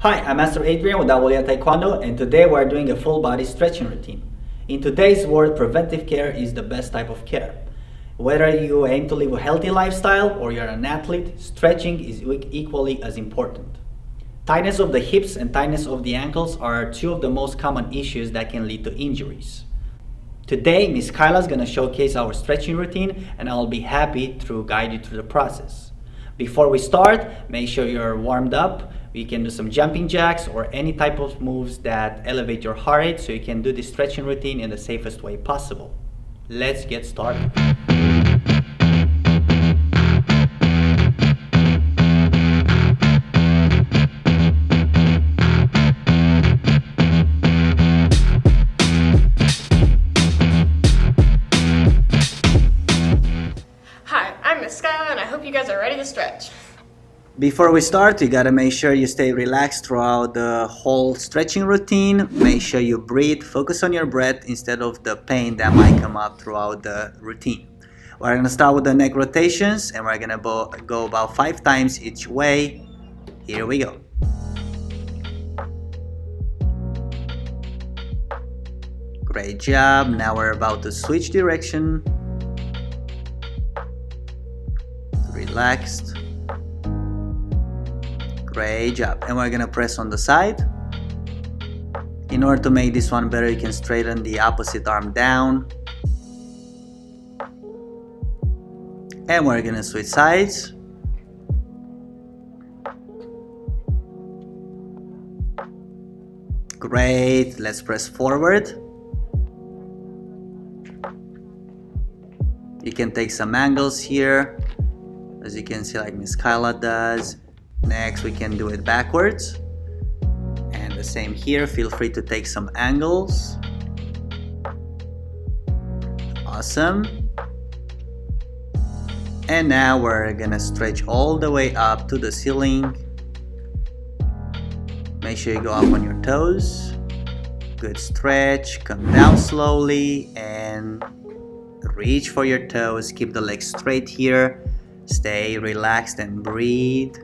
Hi, I'm Master Adrian with W1 Taekwondo, and today we're doing a full body stretching routine. In today's world, preventive care is the best type of care. Whether you aim to live a healthy lifestyle or you're an athlete, stretching is equally as important. Tightness of the hips and tightness of the ankles are two of the most common issues that can lead to injuries. Today, Miss Skyla is going to showcase our stretching routine, and I'll be happy to guide you through the process. Before we start, make sure you're warmed up. You can do some jumping jacks or any type of moves that elevate your heart rate so you can do this stretching routine in the safest way possible. Let's get started. Hi, I'm Miss Skyla and I hope you guys are ready to stretch. Before we start, you gotta make sure you stay relaxed throughout the whole stretching routine. Make sure you breathe, focus on your breath instead of the pain that might come up throughout the routine. We're gonna start with the neck rotations and we're gonna go about 5 times each way. Here we go. Great job. Now we're about to switch direction. Relaxed. Great job. And we're gonna press on the side. In order to make this one better, you can straighten the opposite arm down. And we're gonna switch sides. Great. Let's press forward. You can take some angles here, as you can see, like Miss Skyla does. Next, we can do it backwards. And the same here, feel free to take some angles. Awesome. And now we're gonna stretch all the way up to the ceiling. Make sure you go up on your toes. Good stretch. Come down slowly and reach for your toes. Keep the legs straight here. Stay relaxed and breathe.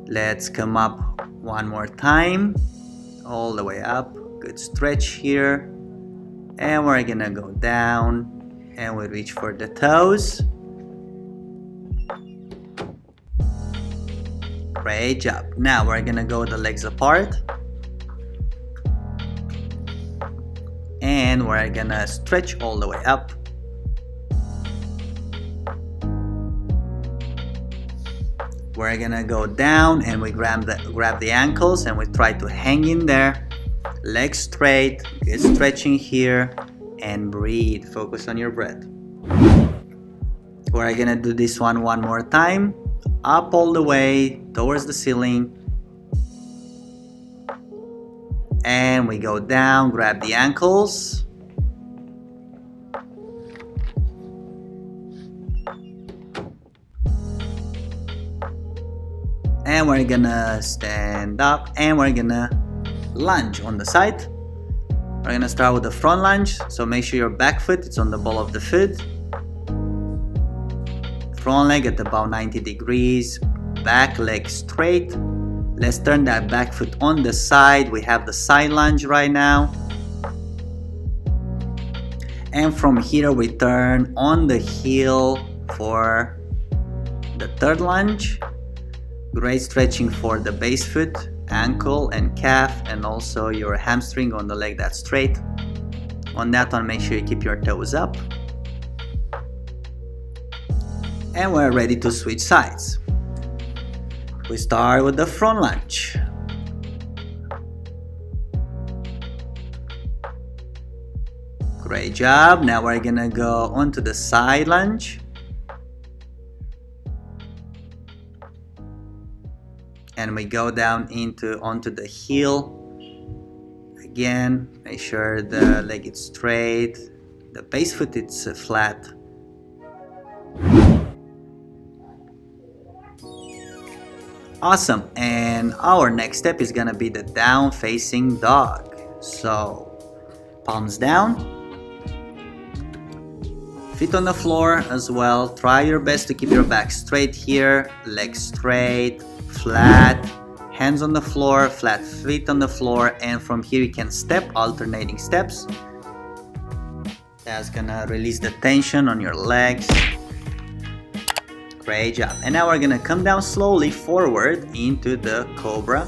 Let's come up one more time, all the way up. Good stretch here. And we're gonna go down and we reach for the toes. Great job. Now we're gonna go the legs apart. And we're gonna stretch all the way up. We're gonna go down and we grab the ankles and we try to hang in there. Legs straight, good stretching here, and breathe. Focus on your breath. We're gonna do this one more time. Up all the way towards the ceiling. And we go down, grab the ankles. And we're gonna stand up and we're gonna lunge on the side. We're gonna start with the front lunge, so make sure your back foot is on the ball of the foot. Front leg at about 90 degrees, back leg straight. Let's turn that back foot on the side. We have the side lunge right now. And from here we turn on the heel for the third lunge. Great stretching for the base foot, ankle and calf, and also your hamstring on the leg that's straight. On that one, make sure you keep your toes up. And we're ready to switch sides. We start with the front lunge. Great job. Now we're gonna go onto the side lunge. And we go down onto the heel. Again, make sure the leg is straight, the base foot is flat. Awesome. And our next step is gonna be the down facing dog. So palms down, feet on the floor as well. Try your best to keep your back straight here, legs straight, flat, Hands on the floor, flat feet on the floor, and from here you can step, alternating steps. That's gonna release the tension on your legs. Great job. And now we're gonna come down slowly forward into the cobra.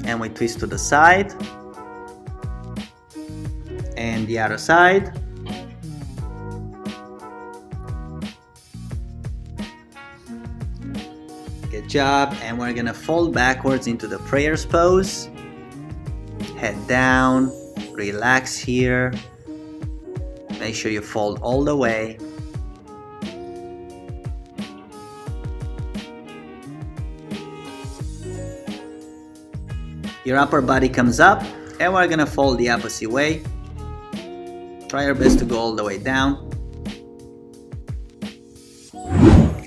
And we twist to the side. And the other side. Good job. And we're gonna fold backwards into the prayers pose. Head down, relax here. Make sure you fold all the way. Your upper body comes up, and we're gonna fold the opposite way. Try your best to go all the way down.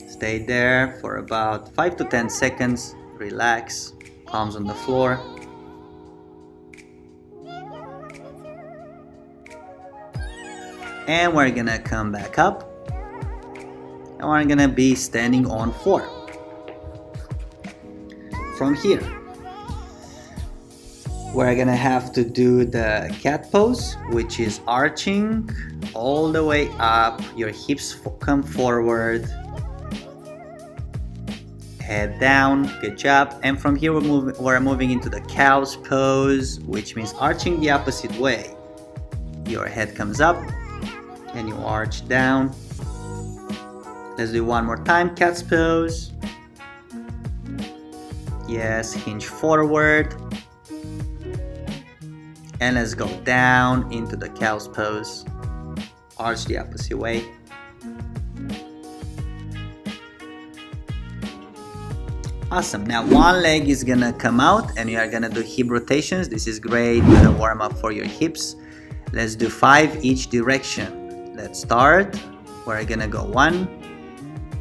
Stay there for about 5 to 10 seconds. Relax, palms on the floor. And we're gonna come back up. And we're gonna be standing on 4. From here, we're gonna have to do the cat pose, which is arching all the way up. Your hips come forward. Head down, good job. And from here we're moving into the cow's pose, which means arching the opposite way. Your head comes up and you arch down. Let's do one more time, cat's pose. Yes, hinge forward. And let's go down into the cow's pose. Arch the opposite way. Awesome. Now one leg is gonna come out and you are gonna do hip rotations. This is great warm up for your hips. Let's do 5 each direction. Let's start. We're gonna go 1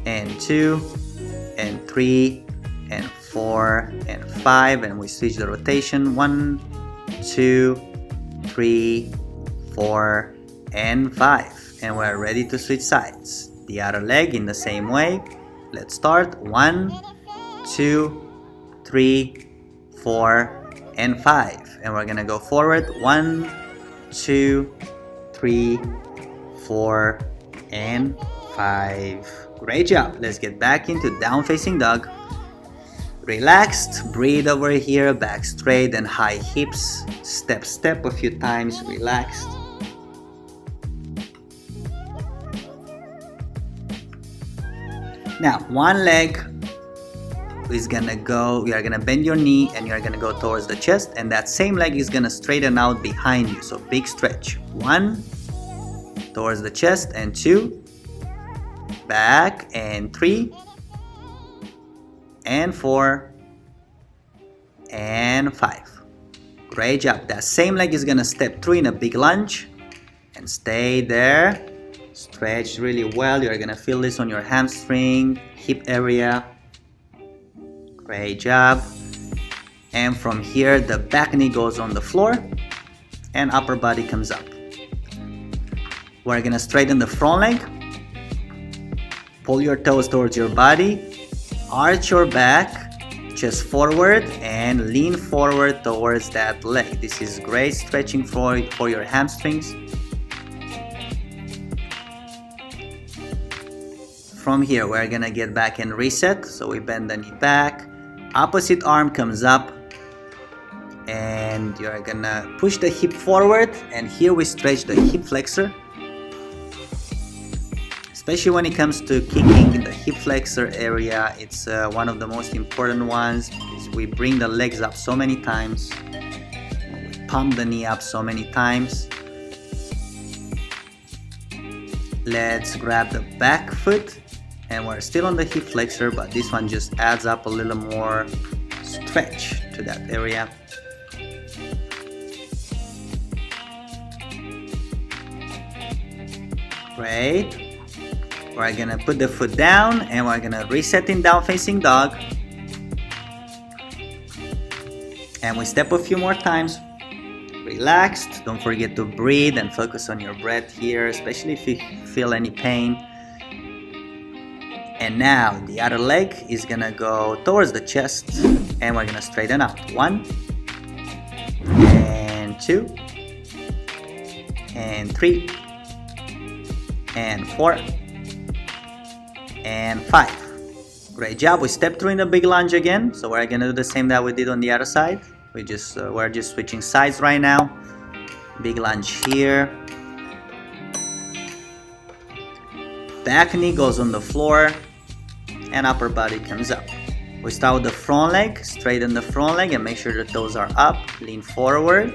and 2 and 3 and 4 and 5, and we switch the rotation. 1, 2, 3, 4 and 5, and we're ready to switch sides. The other leg in the same way. Let's start. 1, 2, 3, 4 and 5, and we're gonna go forward. 1, 2, 3, 4 and 5. Great job. Let's get back into down facing dog. Relaxed, breathe over here, back straight and high hips. Step a few times, relaxed. Now one leg is gonna go, you are gonna bend your knee and you're gonna go towards the chest, and that same leg is gonna straighten out behind you, so big stretch. 1 towards the chest, and 2 back, and 3 and 4 and 5. Great job. That same leg is gonna step through in a big lunge and stay there. Stretch really well. You're gonna feel this on your hamstring, hip area. Great job. And from here the back knee goes on the floor and upper body comes up. We're gonna straighten the front leg. Pull your toes towards your body. Arch your back, chest forward, and lean forward towards that leg. This is great stretching for your hamstrings. From here, we're gonna get back and reset. So we bend the knee back. Opposite arm comes up. And you're gonna push the hip forward. And here we stretch the hip flexor. Especially when it comes to kicking, the hip flexor area, it's one of the most important ones, because we bring the legs up so many times, we pump the knee up so many times. Let's grab the back foot, and we're still on the hip flexor, but this one just adds up a little more stretch to that area. Great. We're gonna put the foot down and we're gonna reset in down facing dog. And we step a few more times. Relaxed. Don't forget to breathe and focus on your breath here, especially if you feel any pain. And now the other leg is gonna go towards the chest, and we're gonna straighten up. 1 and 2 and 3 and 4 and 5. Great job. We step through in the big lunge again, so we're gonna do the same that we did on the other side. We're just switching sides right now. Big lunge here. Back knee goes on the floor and upper body comes up. We start with the front leg, straighten the front leg and make sure the toes are up, lean forward.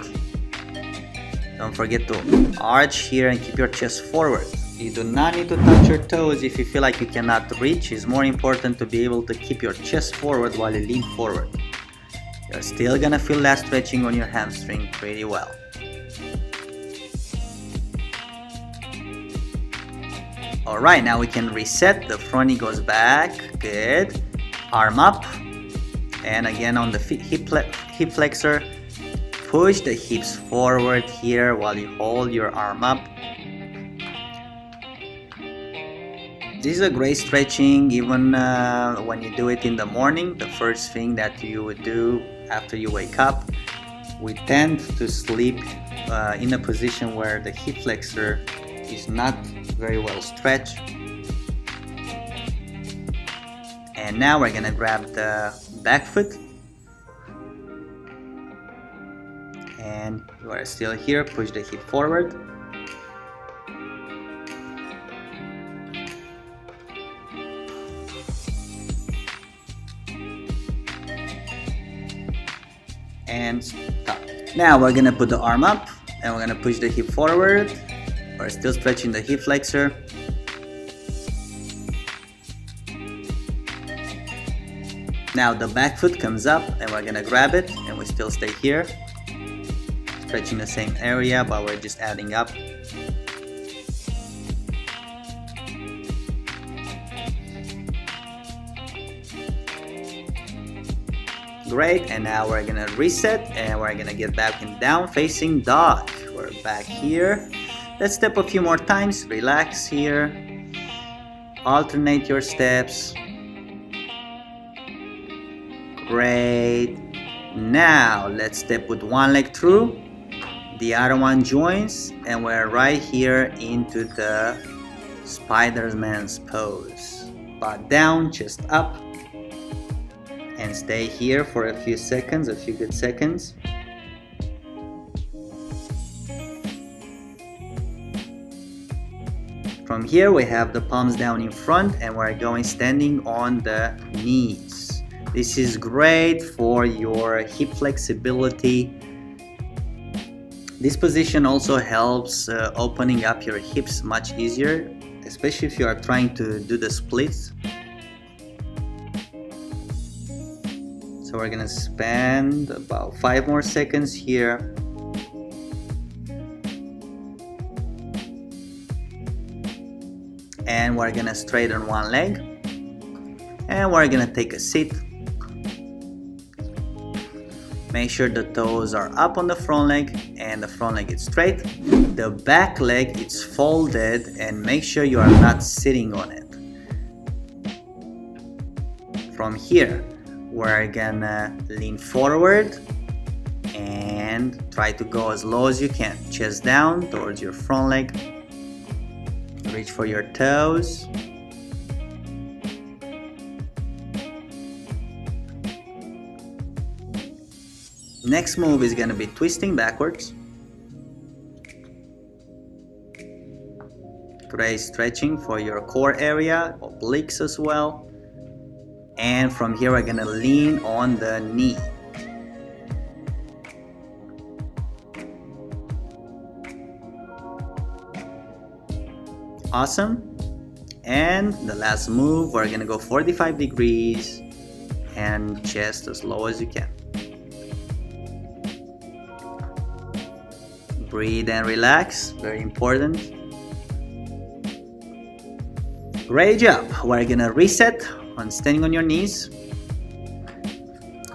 Don't forget to arch here and keep your chest forward. You do not need to touch your toes if you feel like you cannot reach. It's more important to be able to keep your chest forward while you lean forward. You're still gonna feel that stretching on your hamstring pretty well. Alright, now we can reset. The front knee goes back. Good. Arm up. And again on the hip flexor. Push the hips forward here while you hold your arm up. This is a great stretching even when you do it in the morning. The first thing that you would do after you wake up. We tend to sleep in a position where the hip flexor is not very well stretched. And now we're gonna grab the back foot. And you are still here, push the hip forward. And stop. Now we're gonna put the arm up and we're gonna push the hip forward. We're still stretching the hip flexor. Now the back foot comes up and we're gonna grab it and we still stay here. Stretching the same area but we're just adding up. Great, and now we're gonna reset and we're gonna get back in down facing dog. We're back here. Let's step a few more times. Relax here. Alternate your steps. Great. Now let's step with one leg through. The other one joins and we're right here into the Spider-Man's pose. Butt down, chest up. And stay here for a few seconds, a few good seconds. From here we have the palms down in front and we're going standing on the knees. This is great for your hip flexibility. This position also helps opening up your hips much easier, especially if you are trying to do the splits. So we're gonna spend about 5 more seconds here. And we're gonna straighten one leg. And we're gonna take a seat. Make sure the toes are up on the front leg and the front leg is straight. The back leg is folded and make sure you are not sitting on it. From here, we're gonna lean forward and try to go as low as you can. Chest down towards your front leg. Reach for your toes. Next move is gonna be twisting backwards. Great stretching for your core area, obliques as well. And from here we're gonna lean on the knee. Awesome. And the last move, we're gonna go 45 degrees and chest as low as you can. Breathe and relax, very important. Great job. We're gonna reset on standing on your knees.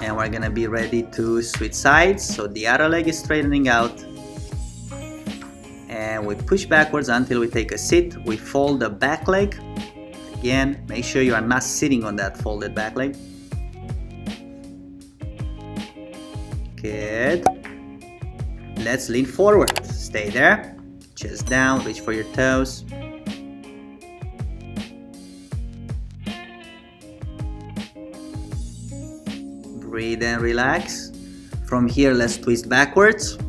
And we're gonna be ready to switch sides. So the other leg is straightening out. And we push backwards until we take a seat. We fold the back leg. Again, make sure you are not sitting on that folded back leg. Good. Let's lean forward. Stay there. Chest down, reach for your toes. Breathe and relax. From here, let's twist backwards.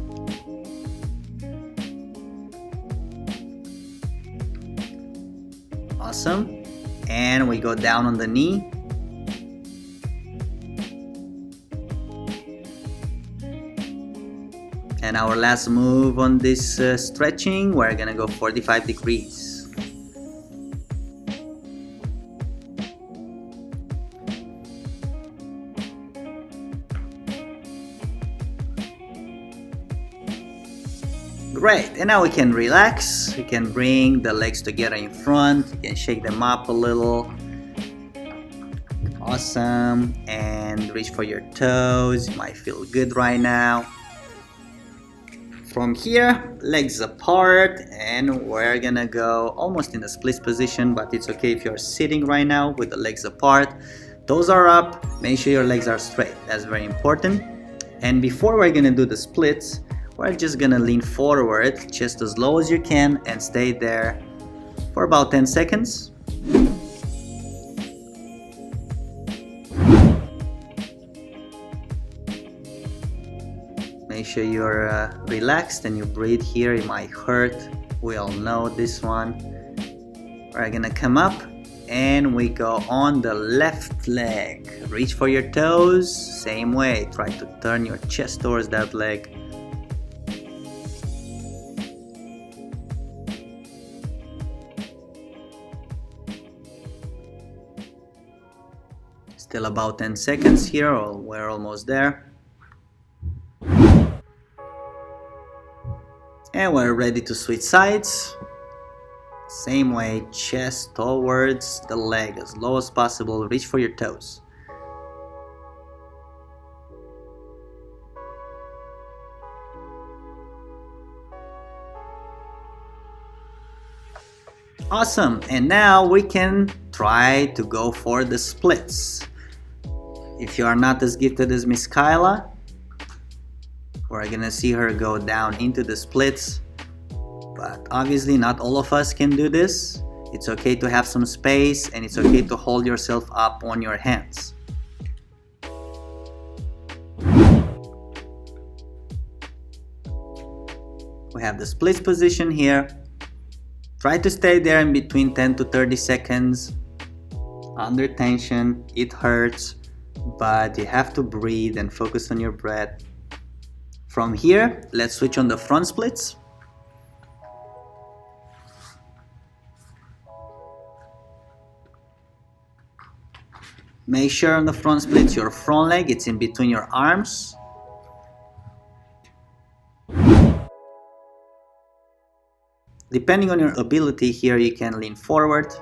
Awesome. And we go down on the knee. And our last move on this stretching, we're gonna go 45 degrees. Great, and now we can relax. We can bring the legs together in front. You can shake them up a little. Awesome, and reach for your toes. You might feel good right now. From here, legs apart, and we're gonna go almost in a split position, but it's okay if you're sitting right now with the legs apart. Toes are up, make sure your legs are straight. That's very important. And before we're gonna do the splits, we're just gonna lean forward just as low as you can and stay there for about 10 seconds. Make sure you're relaxed and you breathe here. It might hurt. We all know this one. We're gonna come up and we go on the left leg. Reach for your toes. Same way. Try to turn your chest towards that leg. Still about 10 seconds here, or we're almost there. And we're ready to switch sides. Same way, chest towards the leg as low as possible. Reach for your toes. Awesome, and now we can try to go for the splits. If you are not as gifted as Miss Skyla, we're gonna see her go down into the splits, but obviously not all of us can do this. It's okay to have some space, and it's okay to hold yourself up on your hands. We have the splits position here. Try to stay there in between 10 to 30 seconds. Under tension, it hurts, but you have to breathe and focus on your breath. From here, let's switch on the front splits. Make sure on the front splits, your front leg, it's in between your arms. Depending on your ability here, you can lean forward.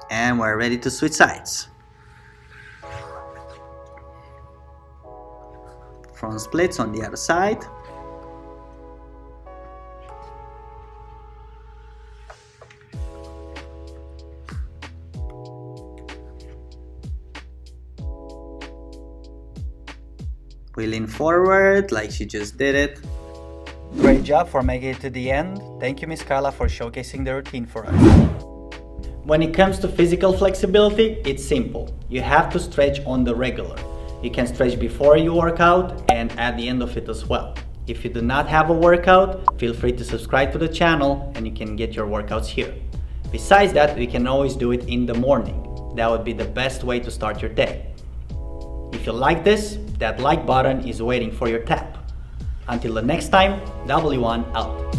And we're ready to switch sides. Front splits on the other side. We lean forward like she just did it. Great job for making it to the end. Thank you, Miss Skyla, for showcasing the routine for us. When it comes to physical flexibility, it's simple. You have to stretch on the regular. You can stretch before you work out and at the end of it as well. If you do not have a workout, feel free to subscribe to the channel and you can get your workouts here. Besides that, we can always do it in the morning. That would be the best way to start your day. If you like this, that like button is waiting for your tap. Until the next time, W1 out.